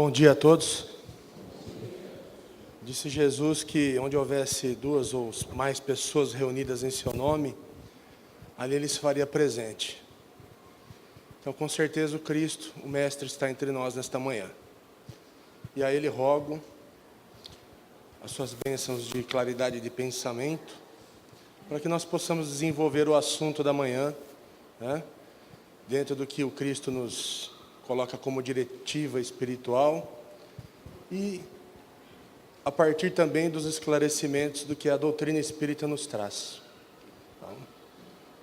Bom dia a todos. Disse Jesus que onde houvesse duas ou mais pessoas reunidas em seu nome, ali ele se faria presente. Então, com certeza, o Cristo, o Mestre, está entre nós nesta manhã. E a ele rogo as suas bênçãos de claridade de pensamento, para que nós possamos desenvolver o assunto da manhã, né? Dentro do que o Cristo nos coloca como diretiva espiritual e a partir também dos esclarecimentos do que a doutrina espírita nos traz. Então,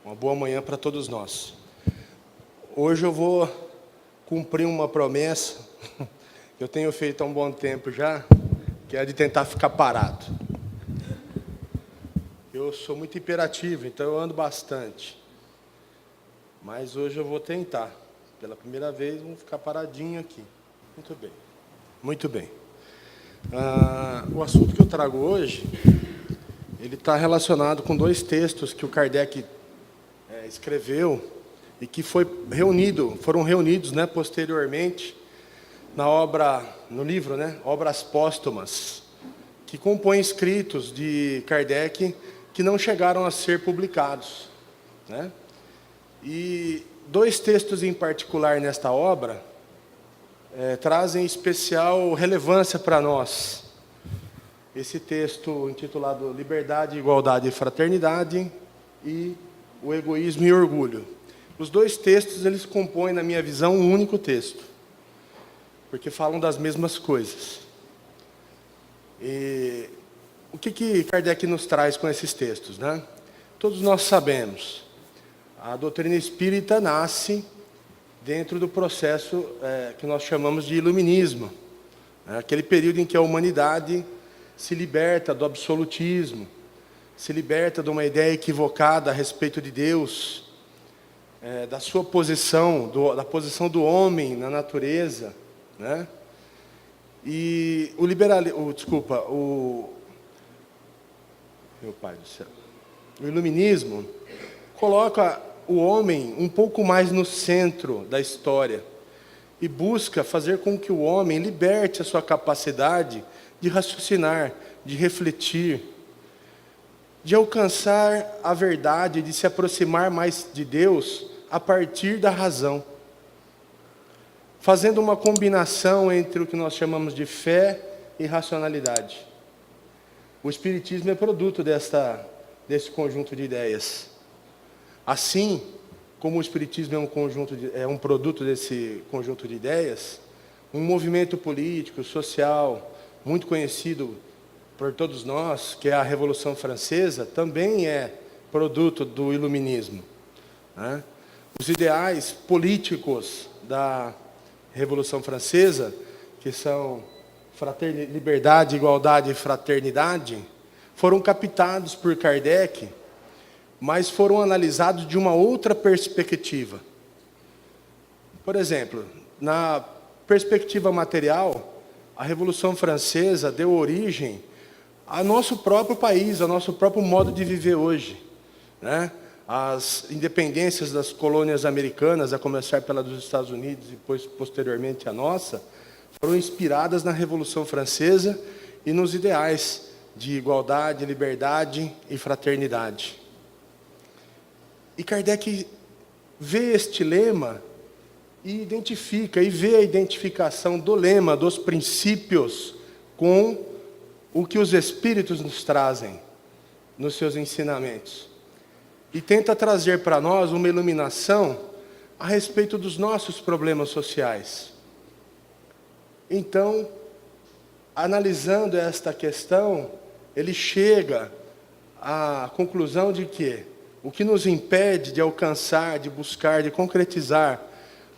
uma boa manhã para todos nós. Hoje eu vou cumprir uma promessa que eu tenho feito há um bom tempo já, que é de tentar ficar parado. Eu sou muito hiperativo, então eu ando bastante. Mas hoje eu vou tentar. Pela primeira vez, vamos ficar paradinho aqui. Muito bem. Muito bem. O assunto que eu trago hoje, ele está relacionado com dois textos que o Kardec escreveu e que foram reunidos, né, posteriormente na obra, no livro, né, Obras Póstumas, que compõem escritos de Kardec que não chegaram a ser publicados, né? E dois textos em particular nesta obra trazem especial relevância para nós. Esse texto intitulado Liberdade, Igualdade e Fraternidade e O Egoísmo e Orgulho. Os dois textos, eles compõem, na minha visão, um único texto, porque falam das mesmas coisas. E o que Kardec nos traz com esses textos, né? Todos nós sabemos, a doutrina espírita nasce dentro do processo que nós chamamos de iluminismo, né? Aquele período em que a humanidade se liberta do absolutismo, se liberta de uma ideia equivocada a respeito de Deus, da sua posição, da posição do homem na natureza, né? E o iluminismo coloca o homem um pouco mais no centro da história e busca fazer com que o homem liberte a sua capacidade de raciocinar, de refletir, de alcançar a verdade, de se aproximar mais de Deus a partir da razão, fazendo uma combinação entre o que nós chamamos de fé e racionalidade. O Espiritismo é produto desse conjunto de ideias. Assim como o Espiritismo é um produto desse conjunto de ideias, um movimento político, social, muito conhecido por todos nós, que é a Revolução Francesa, também é produto do iluminismo, né? Os ideais políticos da Revolução Francesa, que são liberdade, igualdade e fraternidade, foram captados por Kardec, mas foram analisados de uma outra perspectiva. Por exemplo, na perspectiva material, a Revolução Francesa deu origem ao nosso próprio país, ao nosso próprio modo de viver hoje, né? As independências das colônias americanas, a começar pela dos Estados Unidos e depois, posteriormente, a nossa, foram inspiradas na Revolução Francesa e nos ideais de igualdade, liberdade e fraternidade. E Kardec vê este lema e identifica, e vê a identificação do lema, dos princípios, com o que os Espíritos nos trazem nos seus ensinamentos. E tenta trazer para nós uma iluminação a respeito dos nossos problemas sociais. Então, analisando esta questão, ele chega à conclusão de que o que nos impede de alcançar, de buscar, de concretizar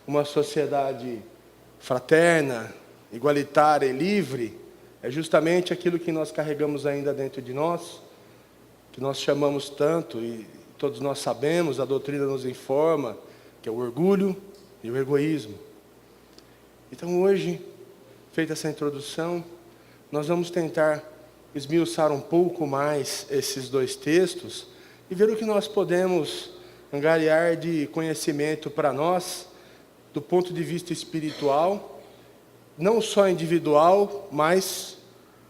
uma sociedade fraterna, igualitária e livre, é justamente aquilo que nós carregamos ainda dentro de nós, que nós chamamos tanto, e todos nós sabemos, a doutrina nos informa, que é o orgulho e o egoísmo. Então hoje, feita essa introdução, nós vamos tentar esmiuçar um pouco mais esses dois textos e ver o que nós podemos angariar de conhecimento para nós, do ponto de vista espiritual, não só individual, mas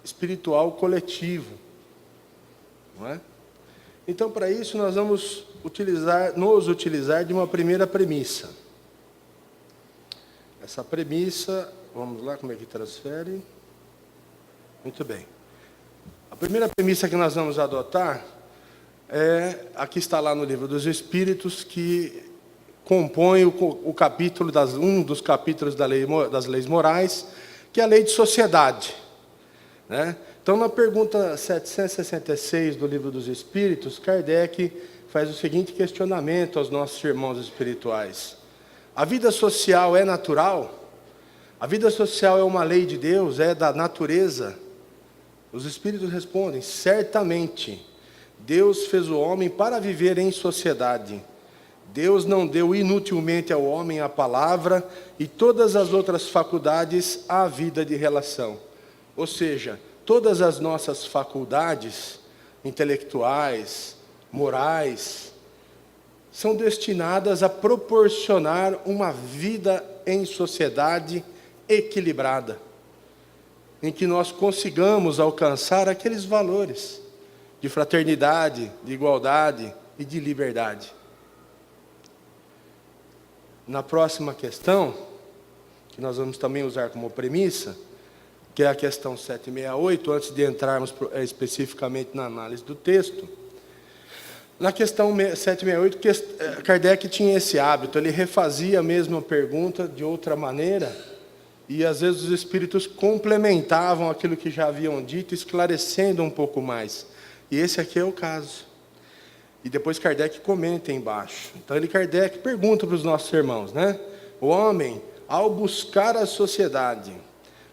espiritual coletivo. Não é? Então, para isso, nós vamos nos utilizar de uma primeira premissa. Essa premissa, vamos lá, como é que transfere? Muito bem. A primeira premissa que nós vamos adotar aqui está lá no Livro dos Espíritos, que compõe o capítulo, um dos capítulos das leis morais, que é a lei de sociedade. Né? Então, na pergunta 766 do Livro dos Espíritos, Kardec faz o seguinte questionamento aos nossos irmãos espirituais. A vida social é natural? A vida social é uma lei de Deus? É da natureza? Os Espíritos respondem, certamente. Deus fez o homem para viver em sociedade. Deus não deu inutilmente ao homem a palavra e todas as outras faculdades à vida de relação. Ou seja, todas as nossas faculdades intelectuais, morais, são destinadas a proporcionar uma vida em sociedade equilibrada, em que nós consigamos alcançar aqueles valores de fraternidade, de igualdade e de liberdade. Na próxima questão, que nós vamos também usar como premissa, que é a questão 768, antes de entrarmos especificamente na análise do texto, na questão 768, Kardec tinha esse hábito, ele refazia a mesma pergunta de outra maneira, e às vezes os espíritos complementavam aquilo que já haviam dito, esclarecendo um pouco mais. E esse aqui é o caso. E depois Kardec comenta embaixo. Então Kardec pergunta para os nossos irmãos, né? O homem, ao buscar a sociedade,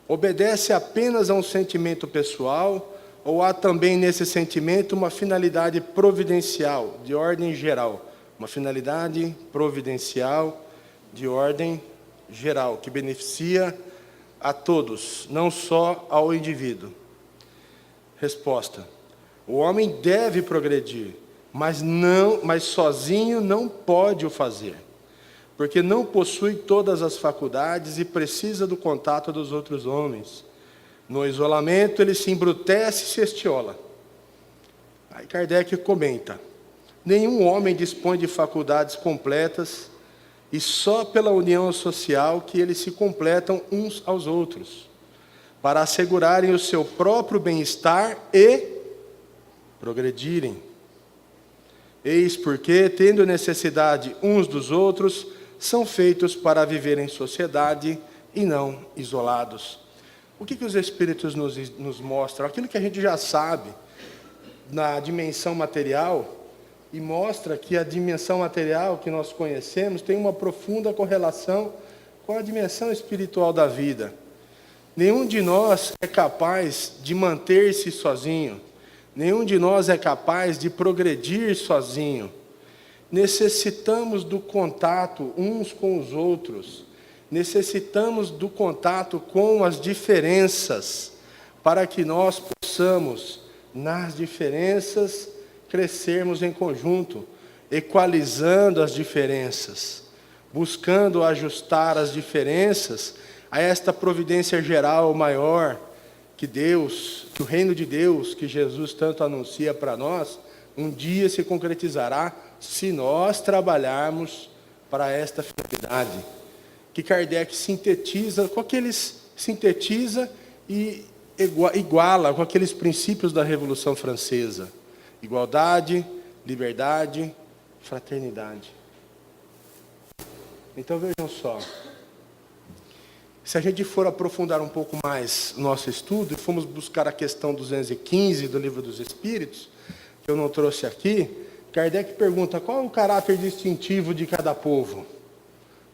obedece apenas a um sentimento pessoal, ou há também nesse sentimento uma finalidade providencial, de ordem geral? Uma finalidade providencial, de ordem geral, que beneficia a todos, não só ao indivíduo. Resposta: o homem deve progredir, mas sozinho não pode o fazer, porque não possui todas as faculdades e precisa do contato dos outros homens. No isolamento, ele se embrutece e se estiola. Aí Kardec comenta: nenhum homem dispõe de faculdades completas, e só pela união social que eles se completam uns aos outros, para assegurarem o seu próprio bem-estar e progredirem. Eis porque, tendo necessidade uns dos outros, são feitos para viver em sociedade e não isolados. O que os Espíritos nos mostram? Aquilo que a gente já sabe na dimensão material, e mostra que a dimensão material que nós conhecemos tem uma profunda correlação com a dimensão espiritual da vida. Nenhum de nós é capaz de manter-se sozinho. Nenhum de nós é capaz de progredir sozinho. Necessitamos do contato uns com os outros. Necessitamos do contato com as diferenças, para que nós possamos, nas diferenças, crescermos em conjunto, equalizando as diferenças, buscando ajustar as diferenças a esta providência geral maior que Deus, que o reino de Deus, que Jesus tanto anuncia para nós, um dia se concretizará se nós trabalharmos para esta finalidade. Que Kardec sintetiza e iguala com aqueles princípios da Revolução Francesa: igualdade, liberdade, fraternidade. Então vejam só, se a gente for aprofundar um pouco mais o nosso estudo e formos buscar a questão 215 do Livro dos Espíritos, que eu não trouxe aqui, Kardec pergunta: qual é o caráter distintivo de cada povo?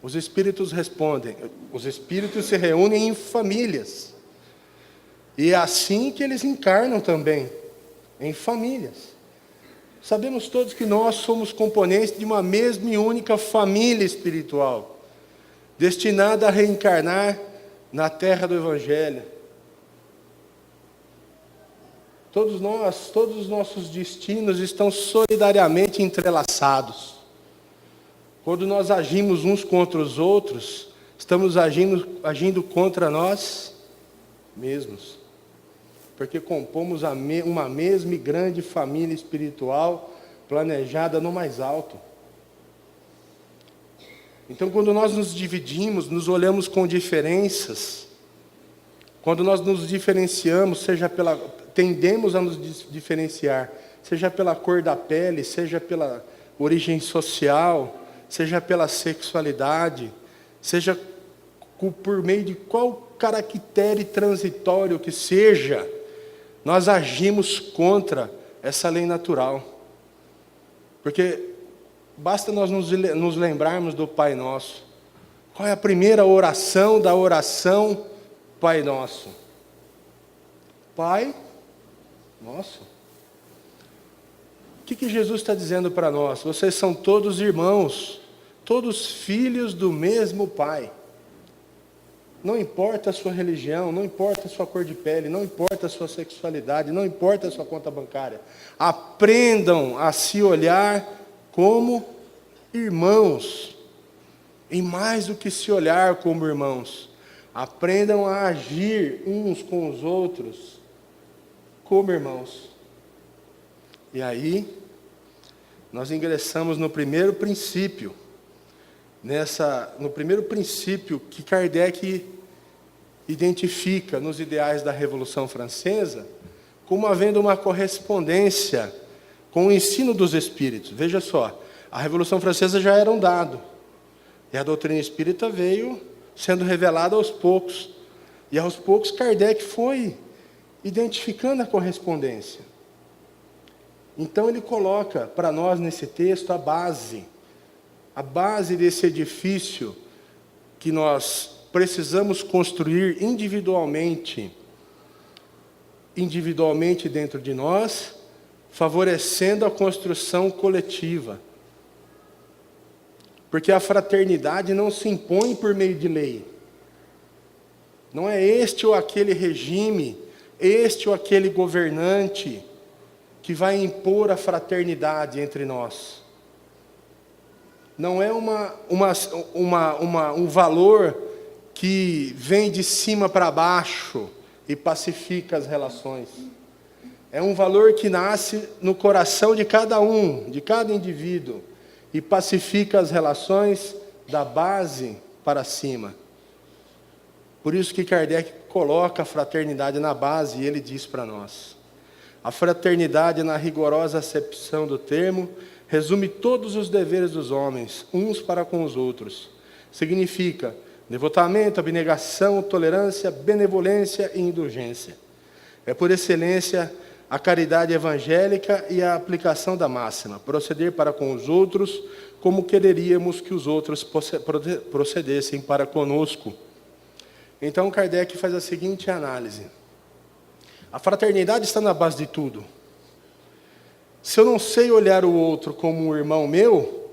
Os espíritos respondem: os espíritos se reúnem em famílias. E é assim que eles encarnam também, em famílias. Sabemos todos que nós somos componentes de uma mesma e única família espiritual, destinada a reencarnar na terra do Evangelho. Todos os nossos destinos estão solidariamente entrelaçados. Quando nós agimos uns contra os outros, estamos agindo contra nós mesmos. Porque compomos uma mesma e grande família espiritual planejada no mais alto. Então, quando nós nos dividimos, nos olhamos com diferenças, quando nós nos diferenciamos, tendemos a nos diferenciar, seja pela cor da pele, seja pela origem social, seja pela sexualidade, seja por meio de qual caractere transitório que seja, nós agimos contra essa lei natural. Porque basta nós nos lembrarmos do Pai Nosso. Qual é a primeira oração da oração Pai Nosso? Pai Nosso. O que Jesus está dizendo para nós? Vocês são todos irmãos, todos filhos do mesmo Pai. Não importa a sua religião, não importa a sua cor de pele, não importa a sua sexualidade, não importa a sua conta bancária. Aprendam a se olhar como irmãos. E mais do que se olhar como irmãos, aprendam a agir uns com os outros como irmãos. E aí, nós ingressamos no primeiro princípio. No primeiro princípio que Kardec identifica nos ideais da Revolução Francesa, como havendo uma correspondência com o ensino dos espíritos. Veja só, a Revolução Francesa já era um dado, e a doutrina espírita veio sendo revelada aos poucos, e aos poucos Kardec foi identificando a correspondência. Então ele coloca para nós nesse texto a base desse edifício que nós precisamos construir individualmente dentro de nós, favorecendo a construção coletiva. Porque a fraternidade não se impõe por meio de lei. Não é este ou aquele regime, este ou aquele governante que vai impor a fraternidade entre nós. Não é um valor que vem de cima para baixo e pacifica as relações. É um valor que nasce no coração de cada indivíduo, e pacifica as relações da base para cima. Por isso que Kardec coloca a fraternidade na base, e ele diz para nós: a fraternidade, na rigorosa acepção do termo, resume todos os deveres dos homens, uns para com os outros. Significa devotamento, abnegação, tolerância, benevolência e indulgência. É por excelência a caridade evangélica e a aplicação da máxima: proceder para com os outros como quereríamos que os outros procedessem para conosco. Então Kardec faz a seguinte análise: a fraternidade está na base de tudo. Se eu não sei olhar o outro como um irmão meu,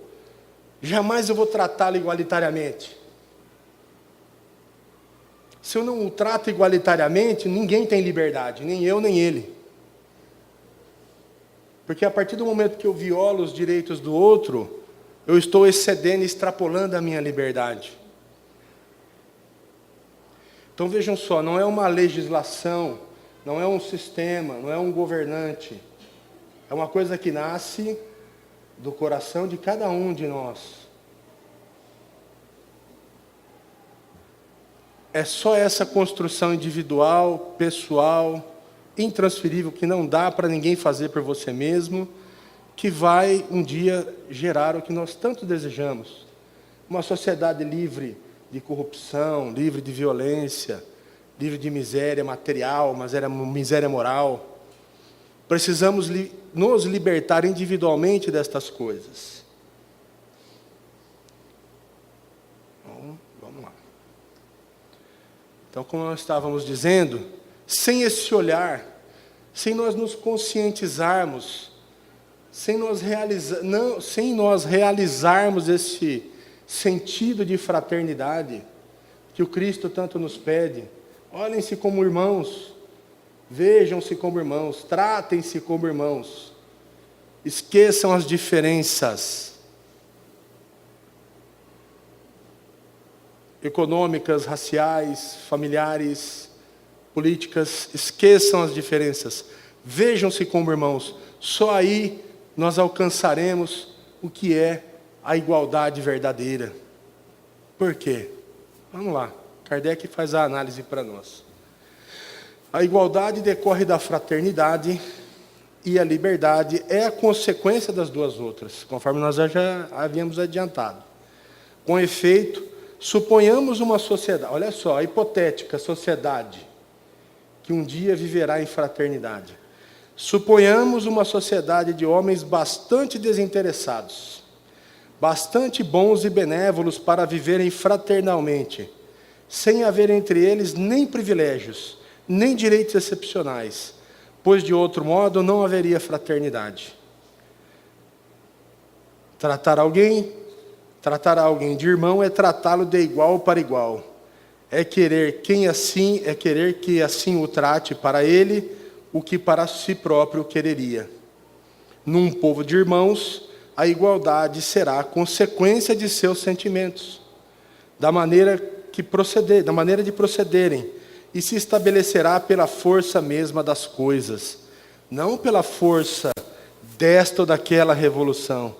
jamais eu vou tratá-lo igualitariamente. Se eu não o trato igualitariamente, ninguém tem liberdade, nem eu, nem ele. Porque a partir do momento que eu violo os direitos do outro, eu estou excedendo e extrapolando a minha liberdade. Então vejam só, não é uma legislação, não é um sistema, não é um governante. É uma coisa que nasce do coração de cada um de nós. É só essa construção individual, pessoal, intransferível, que não dá para ninguém fazer por você mesmo, que vai um dia gerar o que nós tanto desejamos. Uma sociedade livre de corrupção, livre de violência, livre de miséria material, miséria moral. Precisamos nos libertar individualmente destas coisas. Bom, vamos lá. Então, como nós estávamos dizendo, sem esse olhar, sem nós nos conscientizarmos, sem nós realizarmos esse sentido de fraternidade que o Cristo tanto nos pede, olhem-se como irmãos, vejam-se como irmãos, tratem-se como irmãos, esqueçam as diferenças. econômicas, raciais, familiares, políticas. Esqueçam as diferenças. Vejam-se como irmãos. Só aí nós alcançaremos o que é a igualdade verdadeira. Por quê? Vamos lá. Kardec faz a análise para nós. A igualdade decorre da fraternidade e a liberdade é a consequência das duas outras, conforme nós já havíamos adiantado. Com efeito, suponhamos uma sociedade, olha só, a hipotética sociedade, que um dia viverá em fraternidade. Suponhamos uma sociedade de homens bastante desinteressados, bastante bons e benévolos para viverem fraternalmente, sem haver entre eles nem privilégios, nem direitos excepcionais, pois de outro modo não haveria fraternidade. Tratar alguém de irmão é tratá-lo de igual para igual. É querer que assim o trate para ele o que para si próprio quereria. Num povo de irmãos, a igualdade será a consequência de seus sentimentos, da maneira de procederem, e se estabelecerá pela força mesma das coisas, não pela força desta ou daquela revolução,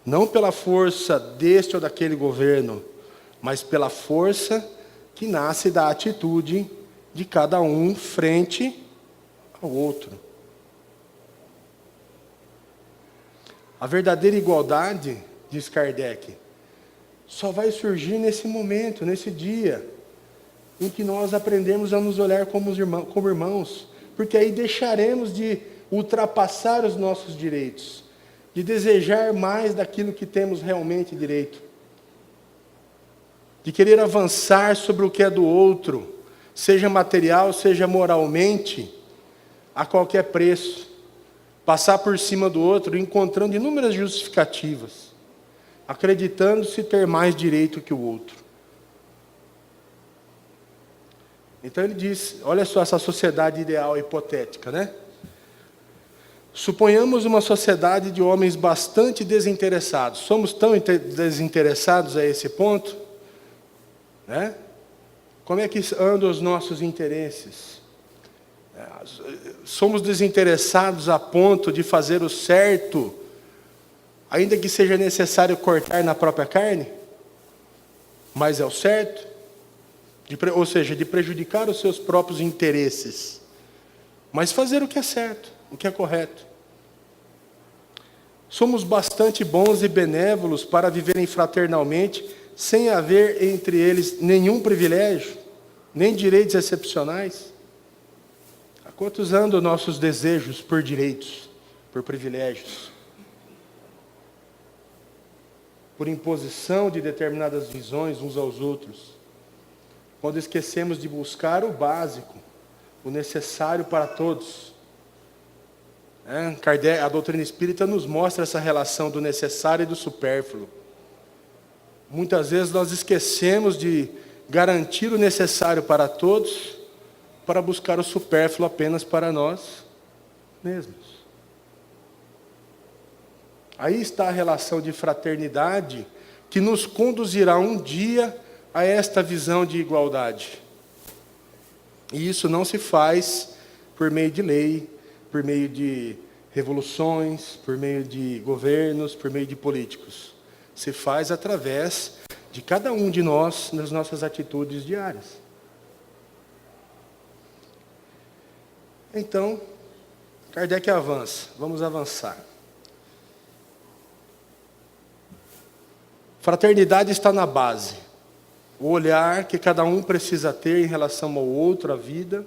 não pela força deste ou daquele governo, mas pela força que nasce da atitude de cada um frente ao outro. A verdadeira igualdade, diz Kardec, só vai surgir nesse momento, nesse dia, em que nós aprendemos a nos olhar como irmãos, porque aí deixaremos de ultrapassar os nossos direitos, de desejar mais daquilo que temos realmente direito, de querer avançar sobre o que é do outro, seja material, seja moralmente, a qualquer preço, passar por cima do outro, encontrando inúmeras justificativas, acreditando-se ter mais direito que o outro. Então ele diz, olha só essa sociedade ideal hipotética, né? Suponhamos uma sociedade de homens bastante desinteressados. Somos tão desinteressados a esse ponto? Né? Como é que andam os nossos interesses? Somos desinteressados a ponto de fazer o certo, ainda que seja necessário cortar na própria carne? Mas é o certo? Ou seja, de prejudicar os seus próprios interesses, mas fazer o que é certo, o que é correto. Somos bastante bons e benévolos para viverem fraternalmente, sem haver entre eles nenhum privilégio, nem direitos excepcionais. Há quantos andam nossos desejos por direitos, por privilégios, por imposição de determinadas visões uns aos outros, quando esquecemos de buscar o básico, o necessário para todos. Kardec, a doutrina espírita nos mostra essa relação do necessário e do supérfluo. Muitas vezes nós esquecemos de garantir o necessário para todos, para buscar o supérfluo apenas para nós mesmos. Aí está a relação de fraternidade que nos conduzirá um dia a esta visão de igualdade. E isso não se faz por meio de lei, por meio de revoluções, por meio de governos, por meio de políticos. Se faz através de cada um de nós nas nossas atitudes diárias. Então, Kardec avança. Vamos avançar. Fraternidade está na base. O olhar que cada um precisa ter em relação ao outro, a vida,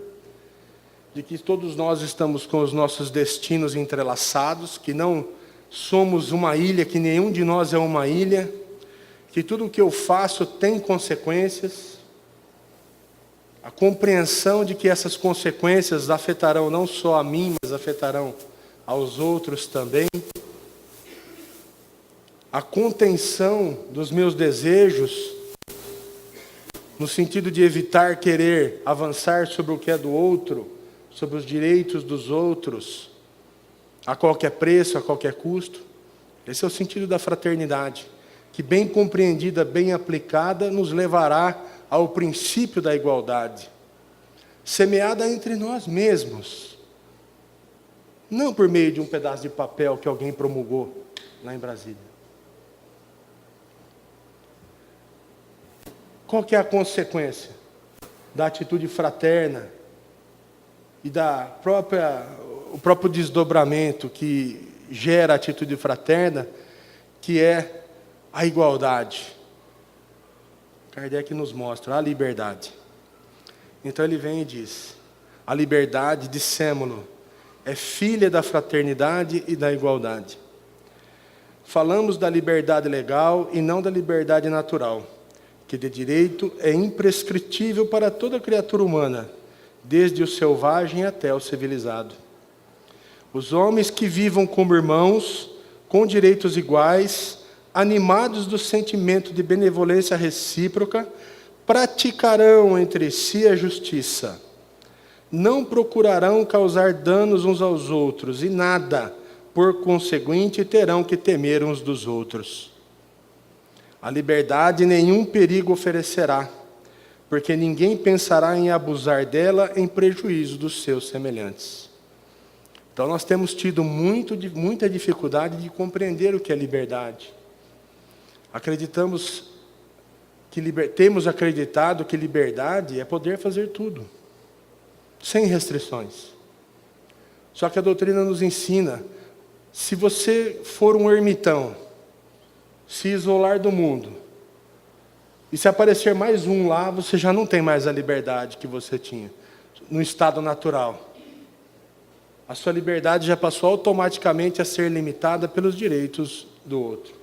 de que todos nós estamos com os nossos destinos entrelaçados, que não somos uma ilha, que nenhum de nós é uma ilha, que tudo o que eu faço tem consequências, a compreensão de que essas consequências afetarão não só a mim, mas afetarão aos outros também, a contenção dos meus desejos, no sentido de evitar querer avançar sobre o que é do outro, sobre os direitos dos outros, a qualquer preço, a qualquer custo. Esse é o sentido da fraternidade, que bem compreendida, bem aplicada, nos levará ao princípio da igualdade, semeada entre nós mesmos, não por meio de um pedaço de papel que alguém promulgou lá em Brasília. Qual que é a consequência da atitude fraterna e o próprio desdobramento que gera a atitude fraterna, que é a igualdade? Kardec nos mostra a liberdade. Então ele vem e diz: a liberdade, dissemo-lo, é filha da fraternidade e da igualdade. Falamos da liberdade legal e não da liberdade natural, que de direito é imprescritível para toda criatura humana, desde o selvagem até o civilizado. Os homens que vivam como irmãos, com direitos iguais, animados do sentimento de benevolência recíproca, praticarão entre si a justiça. Não procurarão causar danos uns aos outros, e nada, por conseguinte, terão que temer uns dos outros. A liberdade nenhum perigo oferecerá, porque ninguém pensará em abusar dela em prejuízo dos seus semelhantes. Então nós temos tido muita dificuldade de compreender o que é liberdade. Temos acreditado que liberdade é poder fazer tudo, sem restrições. Só que a doutrina nos ensina, se você for um ermitão, se isolar do mundo, e se aparecer mais um lá, você já não tem mais a liberdade que você tinha no estado natural. A sua liberdade já passou automaticamente a ser limitada pelos direitos do outro.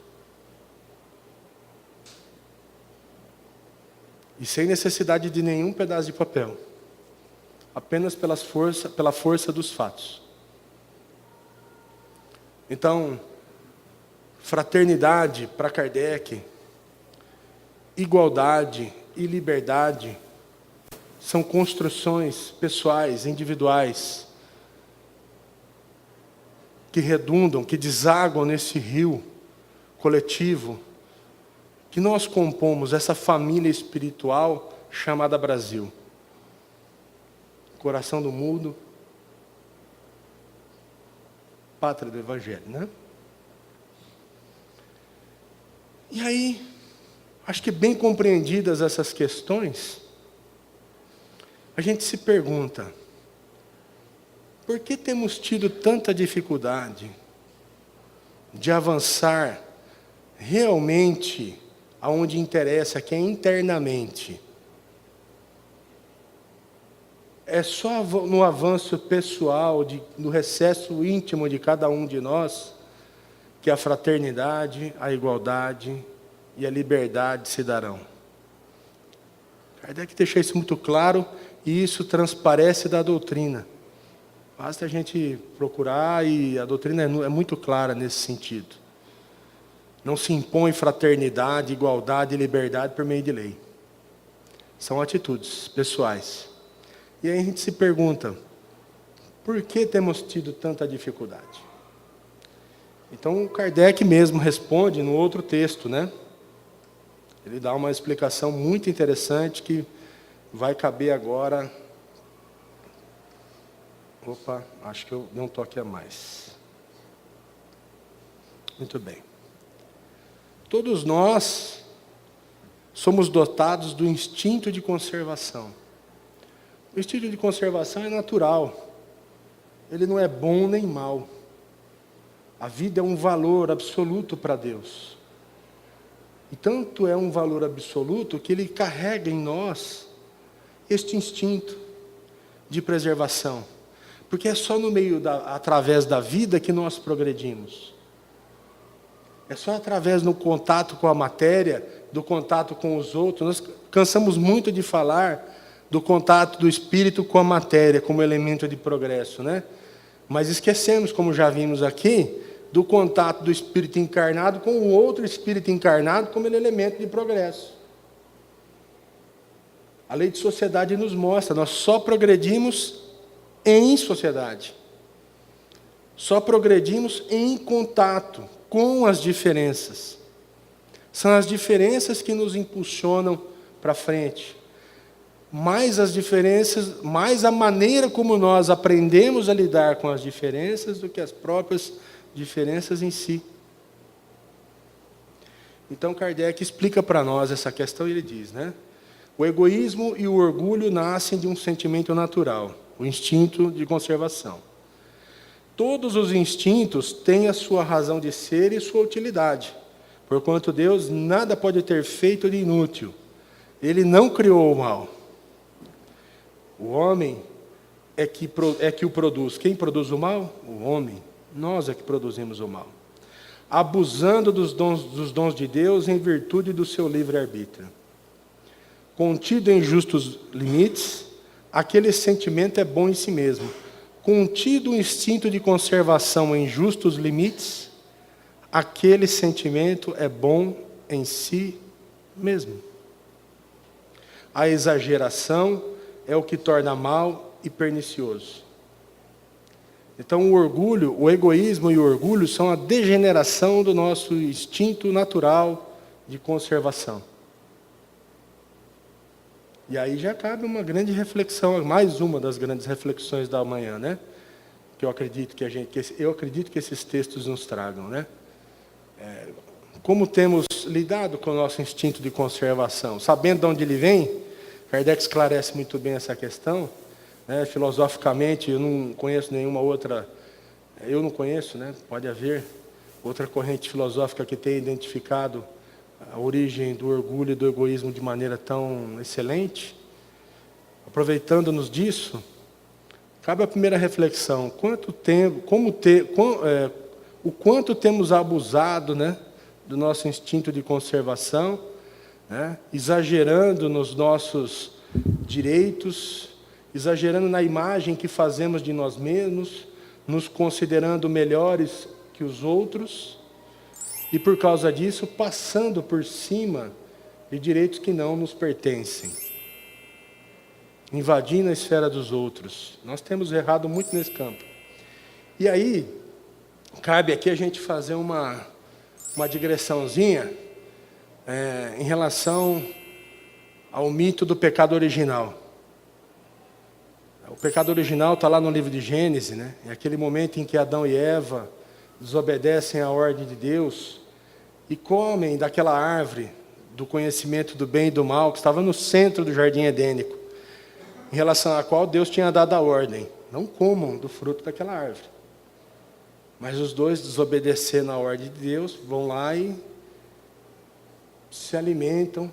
E sem necessidade de nenhum pedaço de papel. Apenas pela força dos fatos. Então, fraternidade para Kardec, igualdade e liberdade são construções pessoais, individuais, que redundam, que desaguam nesse rio coletivo que nós compomos, essa família espiritual chamada Brasil. Coração do mundo, pátria do Evangelho, né? E aí, acho que bem compreendidas essas questões, a gente se pergunta: por que temos tido tanta dificuldade de avançar realmente aonde interessa, que é internamente? É só no avanço pessoal, no recesso íntimo de cada um de nós, que a fraternidade, a igualdade e a liberdade se darão. Kardec deixa isso muito claro, e isso transparece da doutrina. Basta a gente procurar, e a doutrina é muito clara nesse sentido. Não se impõe fraternidade, igualdade e liberdade por meio de lei. São atitudes pessoais. E aí a gente se pergunta: por que temos tido tanta dificuldade? Então Kardec mesmo responde no outro texto, né? Ele dá uma explicação muito interessante que vai caber agora. Opa, acho que eu dei um toque a mais. Muito bem. Todos nós somos dotados do instinto de conservação. O instinto de conservação é natural. Ele não é bom nem mau. A vida é um valor absoluto para Deus. E tanto é um valor absoluto que Ele carrega em nós este instinto de preservação. Porque é só através da vida que nós progredimos. É só através do contato com a matéria, do contato com os outros. Nós cansamos muito de falar do contato do espírito com a matéria como elemento de progresso, né? Mas esquecemos, como já vimos aqui, do contato do espírito encarnado com o outro espírito encarnado como elemento de progresso. A lei de sociedade nos mostra, nós só progredimos em sociedade. Só progredimos em contato com as diferenças. São as diferenças que nos impulsionam para frente. Mais as diferenças, mais a maneira como nós aprendemos a lidar com as diferenças do que as próprias diferenças em si. Então Kardec explica para nós essa questão e ele diz, né? O egoísmo e o orgulho nascem de um sentimento natural, o instinto de conservação. Todos os instintos têm a sua razão de ser e sua utilidade, porquanto Deus nada pode ter feito de inútil. Ele não criou o mal. O homem é que o produz. Quem produz o mal? O homem. Nós é que produzimos o mal. Abusando dos dons de Deus em virtude do seu livre-arbítrio. Contido em justos limites, aquele sentimento é bom em si mesmo. Contido o instinto de conservação em justos limites, aquele sentimento é bom em si mesmo. A exageração é o que torna mal e pernicioso. Então, o orgulho, o egoísmo e o orgulho são a degeneração do nosso instinto natural de conservação. E aí já cabe uma grande reflexão, mais uma das grandes reflexões da manhã, né? Que eu acredito que esses textos nos tragam, né? Como temos lidado com o nosso instinto de conservação? Sabendo de onde ele vem, Kardec esclarece muito bem essa questão, né? Filosoficamente, eu não conheço nenhuma outra, né? Pode haver outra corrente filosófica que tenha identificado a origem do orgulho e do egoísmo de maneira tão excelente. Aproveitando-nos disso, cabe a primeira reflexão: o quanto temos abusado, né, do nosso instinto de conservação, né, exagerando nos nossos direitos, exagerando na imagem que fazemos de nós mesmos, nos considerando melhores que os outros, e por causa disso, passando por cima de direitos que não nos pertencem, invadindo a esfera dos outros. Nós temos errado muito nesse campo. E aí, cabe aqui a gente fazer uma digressãozinha em relação ao mito do pecado original. O pecado original está lá no livro de Gênesis, né? É aquele momento em que Adão e Eva desobedecem à ordem de Deus e comem daquela árvore do conhecimento do bem e do mal, que estava no centro do jardim edênico, em relação à qual Deus tinha dado a ordem: não comam do fruto daquela árvore. Mas os dois, desobedecendo à ordem de Deus, vão lá e se alimentam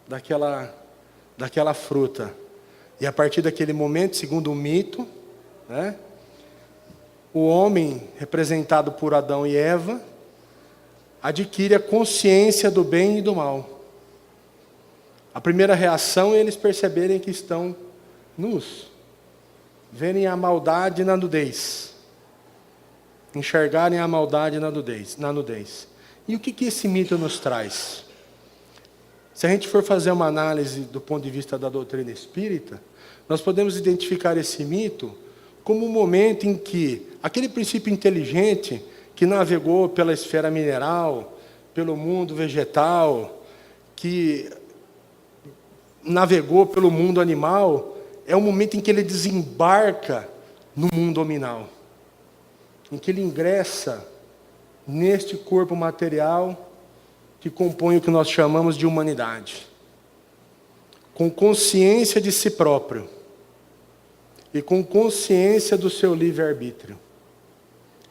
daquela fruta. E a partir daquele momento, segundo o mito, né, o homem, representado por Adão e Eva, adquire a consciência do bem e do mal. A primeira reação é eles perceberem que estão nus, verem a maldade na nudez, enxergarem a maldade na nudez. E o que esse mito nos traz? Se a gente for fazer uma análise do ponto de vista da doutrina espírita, nós podemos identificar esse mito como um momento em que aquele princípio inteligente que navegou pela esfera mineral, pelo mundo vegetal, que navegou pelo mundo animal, é o momento em que ele desembarca no mundo nominal, em que ele ingressa neste corpo material que compõe o que nós chamamos de humanidade, com consciência de si próprio e com consciência do seu livre-arbítrio.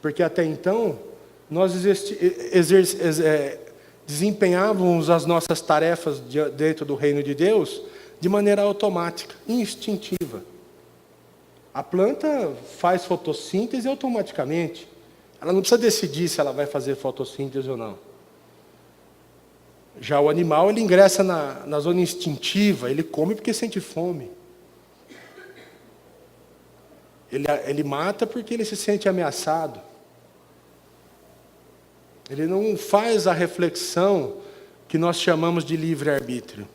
Porque até então, nós desempenhávamos as nossas tarefas dentro do reino de Deus de maneira automática, instintiva. A planta faz fotossíntese automaticamente. Ela não precisa decidir se ela vai fazer fotossíntese ou não. Já o animal, ele ingressa na zona instintiva, ele come porque sente fome. Ele mata porque ele se sente ameaçado. Ele não faz a reflexão que nós chamamos de livre-arbítrio.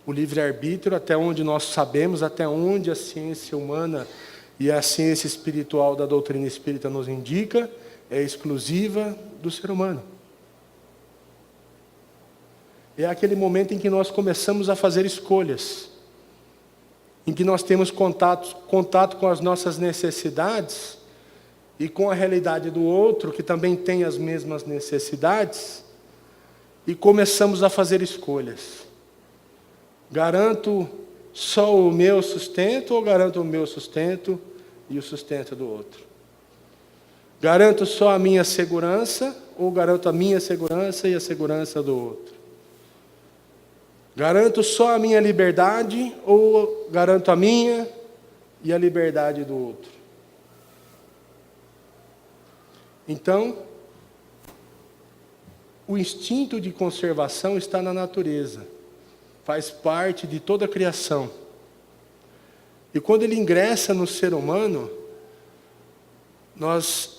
O livre-arbítrio, até onde nós sabemos, até onde a ciência humana e a ciência espiritual da doutrina espírita nos indica, é exclusiva do ser humano. é aquele momento em que nós começamos a fazer escolhas, em que nós temos contato com as nossas necessidades e com a realidade do outro, que também tem as mesmas necessidades, e começamos a fazer escolhas. Garanto só o meu sustento ou garanto o meu sustento e o sustento do outro? Garanto só a minha segurança ou garanto a minha segurança e a segurança do outro? Garanto só a minha liberdade ou garanto a minha e a liberdade do outro? Então, o instinto de conservação está na natureza, faz parte de toda a criação. E quando ele ingressa no ser humano,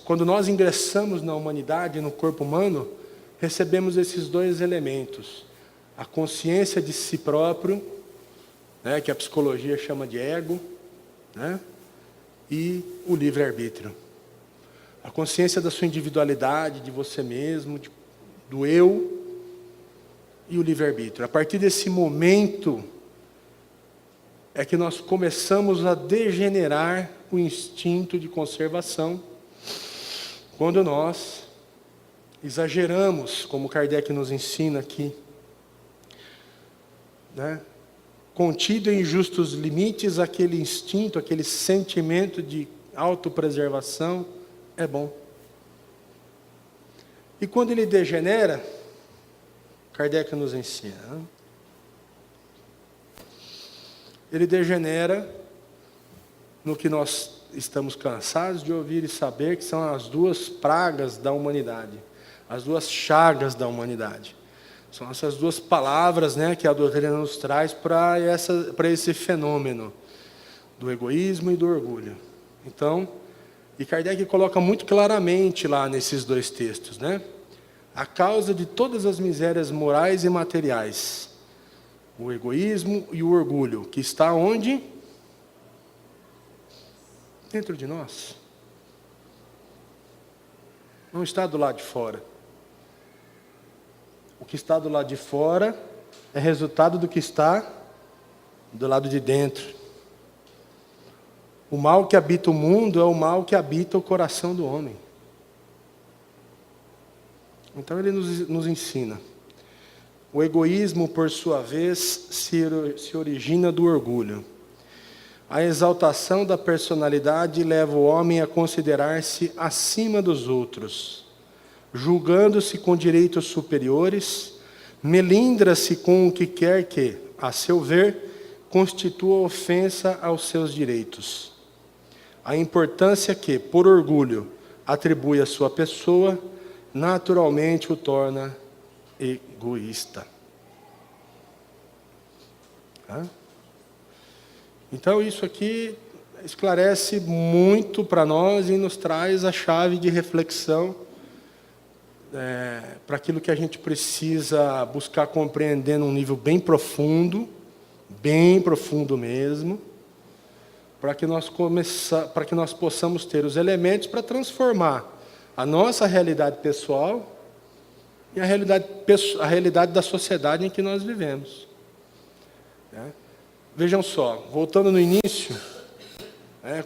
quando nós ingressamos na humanidade, no corpo humano, recebemos esses dois elementos: a consciência de si próprio, né, que a psicologia chama de ego, né, e o livre-arbítrio. A consciência da sua individualidade, de você mesmo, do eu, e o livre-arbítrio. A partir desse momento é que nós começamos a degenerar o instinto de conservação, quando nós exageramos, como Kardec nos ensina aqui, né? Contido em justos limites, aquele instinto, aquele sentimento de autopreservação é bom. E quando ele degenera, Kardec nos ensina, né? Ele degenera no que nós estamos cansados de ouvir e saber, que são as duas pragas da humanidade, as duas chagas da humanidade. São essas duas palavras, né, que a doutrina nos traz para esse fenômeno do egoísmo e do orgulho. Então, e Kardec coloca muito claramente lá nesses dois textos, né? A causa de todas as misérias morais e materiais, o egoísmo e o orgulho, que está onde? Dentro de nós. Não está do lado de fora. O que está do lado de fora é resultado do que está do lado de dentro. O mal que habita o mundo é o mal que habita o coração do homem. Então ele nos ensina. O egoísmo, por sua vez, se origina do orgulho. A exaltação da personalidade leva o homem a considerar-se acima dos outros, julgando-se com direitos superiores, melindra-se com o que quer que, a seu ver, constitua ofensa aos seus direitos. A importância que, por orgulho, atribui à sua pessoa, naturalmente o torna egoísta. Então isso aqui esclarece muito para nós e nos traz a chave de reflexão para aquilo que a gente precisa buscar compreender num nível bem profundo mesmo, para que nós possamos ter os elementos para transformar a nossa realidade pessoal e a realidade da sociedade em que nós vivemos. Vejam só, voltando no início,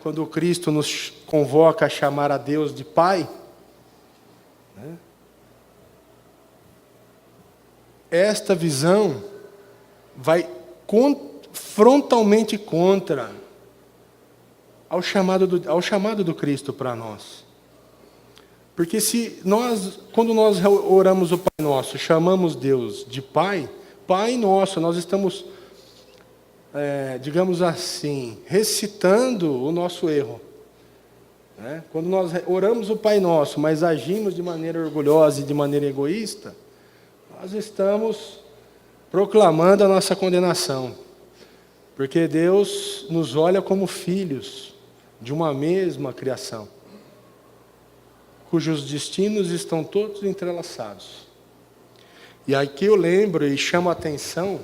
quando o Cristo nos convoca a chamar a Deus de Pai, esta visão vai frontalmente contra ao chamado do Cristo para nós. Porque quando nós oramos o Pai Nosso, chamamos Deus de Pai, Pai Nosso, nós estamos, digamos assim, recitando o nosso erro. Quando nós oramos o Pai Nosso, mas agimos de maneira orgulhosa e de maneira egoísta, nós estamos proclamando a nossa condenação. Porque Deus nos olha como filhos de uma mesma criação, cujos destinos estão todos entrelaçados. E aqui eu lembro e chamo a atenção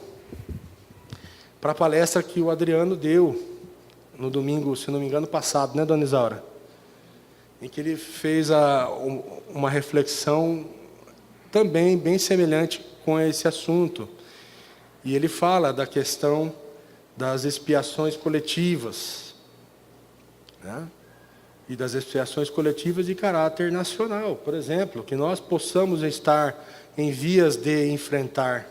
para a palestra que o Adriano deu no domingo, se não me engano, passado, né, dona Isaura? Em que ele fez uma reflexão também bem semelhante com esse assunto. E ele fala da questão das expiações coletivas, né? E das expiações coletivas de caráter nacional, por exemplo, que nós possamos estar em vias de enfrentar.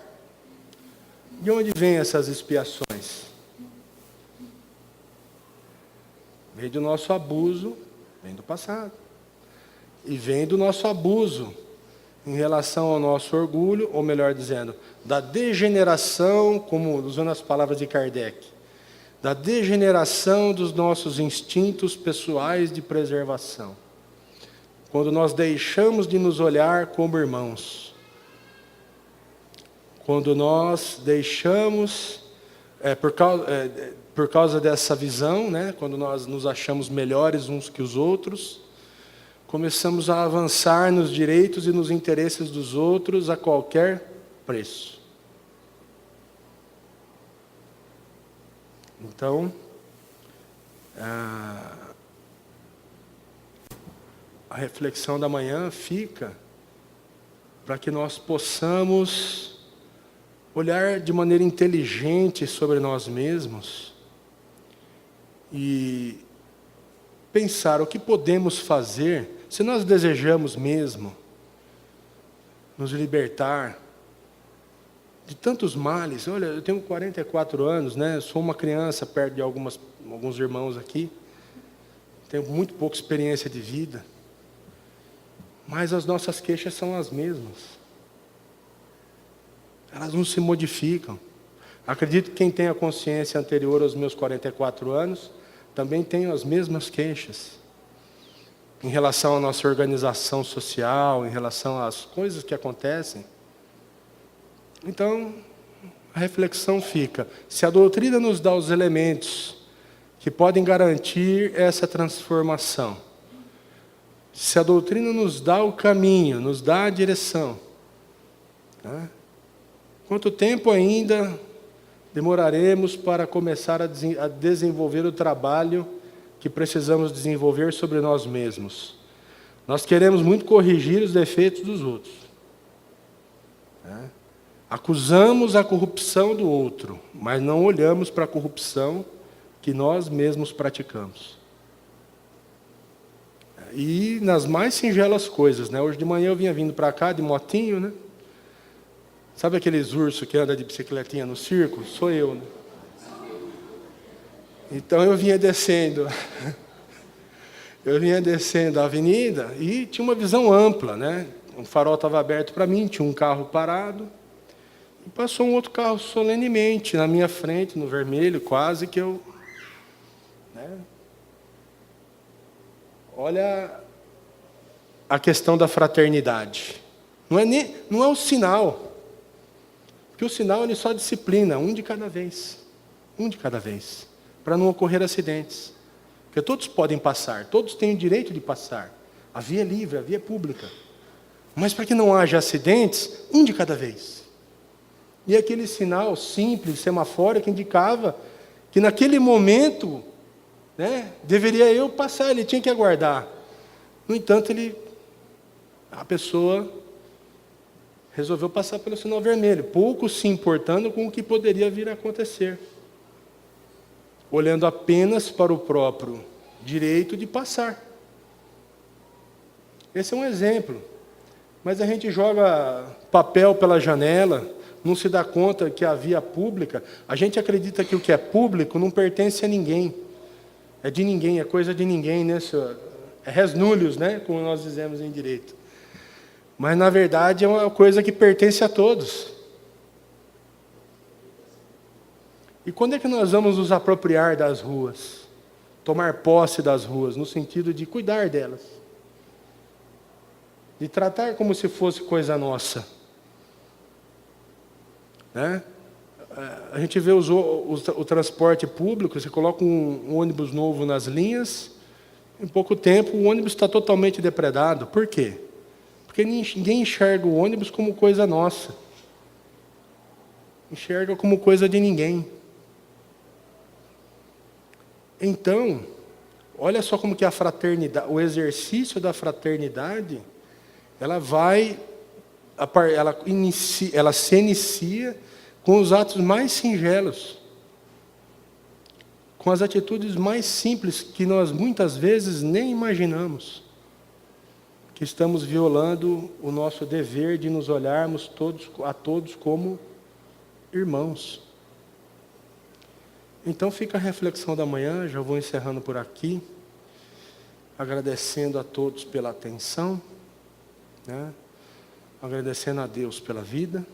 De onde vêm essas expiações? Vem do nosso abuso, vem do passado. E vem do nosso abuso em relação ao nosso orgulho, ou melhor dizendo, da degeneração, como usando as palavras de Kardec, da degeneração dos nossos instintos pessoais de preservação. Quando nós deixamos de nos olhar como irmãos. Quando nós deixamos, por causa dessa visão, né, quando nós nos achamos melhores uns que os outros, começamos a avançar nos direitos e nos interesses dos outros a qualquer preço. Então, a reflexão da manhã fica para que nós possamos olhar de maneira inteligente sobre nós mesmos e pensar o que podemos fazer, se nós desejamos mesmo nos libertar de tantos males. Olha, eu tenho 44 anos, né? Sou uma criança perto de alguns irmãos aqui. Tenho muito pouca experiência de vida. Mas as nossas queixas são as mesmas. Elas não se modificam. Acredito que quem tem a consciência anterior aos meus 44 anos, também tem as mesmas queixas. Em relação à nossa organização social, em relação às coisas que acontecem. Então, a reflexão fica, se a doutrina nos dá os elementos que podem garantir essa transformação, se a doutrina nos dá o caminho, nos dá a direção, né? Quanto tempo ainda demoraremos para começar a desenvolver o trabalho que precisamos desenvolver sobre nós mesmos? Nós queremos muito corrigir os defeitos dos outros, né? Acusamos a corrupção do outro, mas não olhamos para a corrupção que nós mesmos praticamos. E nas mais singelas coisas, né? Hoje de manhã eu vinha vindo para cá de motinho, né? Sabe aqueles ursos que andam de bicicletinha no circo? Sou eu, né? Então eu vinha descendo a avenida e tinha uma visão ampla, né? Um farol estava aberto para mim, tinha um carro parado. E passou um outro carro solenemente na minha frente, no vermelho, quase que eu... né? Olha a questão da fraternidade. Não é o sinal. Porque o sinal ele só disciplina, um de cada vez. Um de cada vez. Para não ocorrer acidentes. Porque todos podem passar, todos têm o direito de passar. A via é livre, a via é pública. Mas para que não haja acidentes, um de cada vez. E aquele sinal simples, semafórico, indicava que naquele momento, né, deveria eu passar, ele tinha que aguardar. No entanto, a pessoa resolveu passar pelo sinal vermelho, pouco se importando com o que poderia vir a acontecer, olhando apenas para o próprio direito de passar. Esse é um exemplo. Mas a gente joga papel pela janela, não se dá conta que a via pública, a gente acredita que o que é público não pertence a ninguém. É de ninguém, é coisa de ninguém, né, senhor? É res nullius, né, como nós dizemos em direito. Mas, na verdade, é uma coisa que pertence a todos. E quando é que nós vamos nos apropriar das ruas? Tomar posse das ruas, no sentido de cuidar delas. De tratar como se fosse coisa nossa. Né? A gente vê o transporte público, você coloca um ônibus novo nas linhas, em pouco tempo o ônibus está totalmente depredado. Por quê? Porque ninguém enxerga o ônibus como coisa nossa. Enxerga como coisa de ninguém. Então, olha só como que a fraternidade, o exercício da fraternidade, ela se inicia com os atos mais singelos, com as atitudes mais simples que nós muitas vezes nem imaginamos, que estamos violando o nosso dever de nos olharmos a todos como irmãos. Então fica a reflexão da manhã, já vou encerrando por aqui, agradecendo a todos pela atenção, né? Agradecendo a Deus pela vida.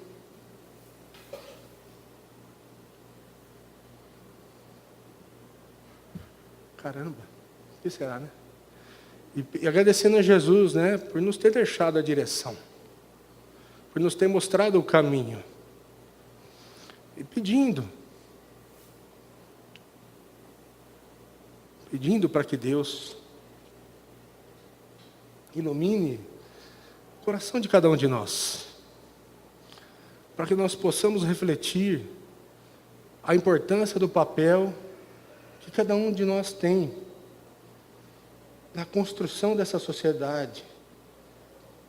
Caramba, o que será, né? E agradecendo a Jesus, né, por nos ter deixado a direção, por nos ter mostrado o caminho. E pedindo para que Deus ilumine o coração de cada um de nós, para que nós possamos refletir a importância do papel que cada um de nós tem na construção dessa sociedade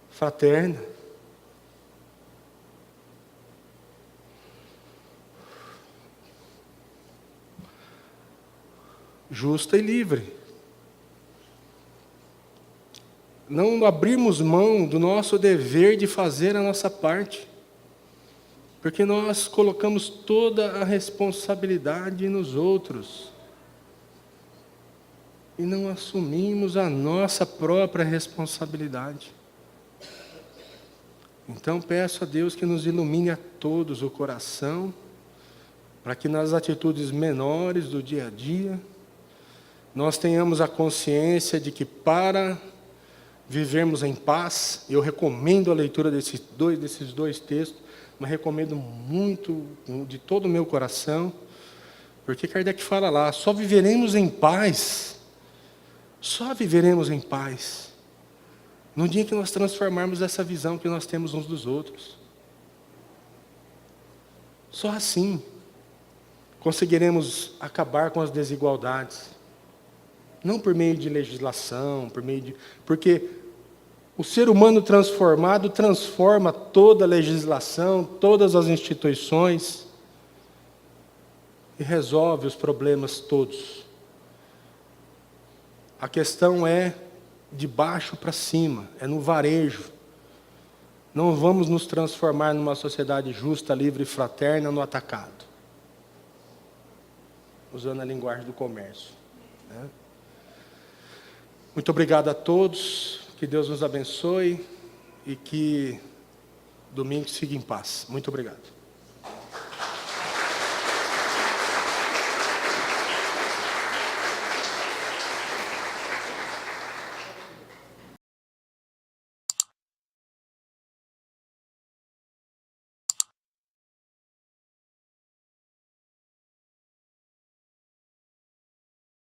fraterna. Justa e livre. Não abrirmos mão do nosso dever de fazer a nossa parte, porque nós colocamos toda a responsabilidade nos outros e não assumimos a nossa própria responsabilidade. Então peço a Deus que nos ilumine a todos o coração, para que nas atitudes menores do dia a dia, nós tenhamos a consciência de que para vivermos em paz, eu recomendo a leitura desses dois textos, mas recomendo muito, de todo o meu coração, porque Kardec fala lá, só viveremos em paz no dia que nós transformarmos essa visão que nós temos uns dos outros. Só assim conseguiremos acabar com as desigualdades. Não por meio de legislação, porque o ser humano transformado transforma toda a legislação, todas as instituições e resolve os problemas todos. A questão é de baixo para cima, é no varejo. Não vamos nos transformar numa sociedade justa, livre e fraterna no atacado. Usando a linguagem do comércio, né? Muito obrigado a todos, que Deus nos abençoe e que domingo siga em paz. Muito obrigado.